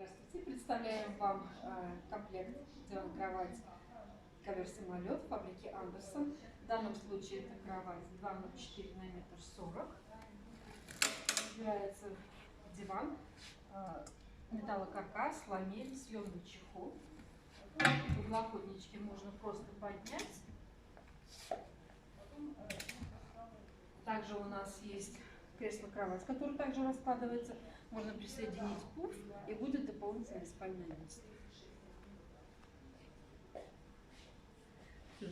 Здравствуйте, представляем вам комплект диван-кровать ковер-самолет фабрики Андерсон. В данном случае это кровать 2,04 на 1,40 м. Разбирается диван, металлокаркас, ламель, съемный чехол. Подлокотнички можно просто поднять. Также у нас есть кресло-кровать, которое также раскладывается. Можно присоединить пуф, и будет дополнительное спальное место.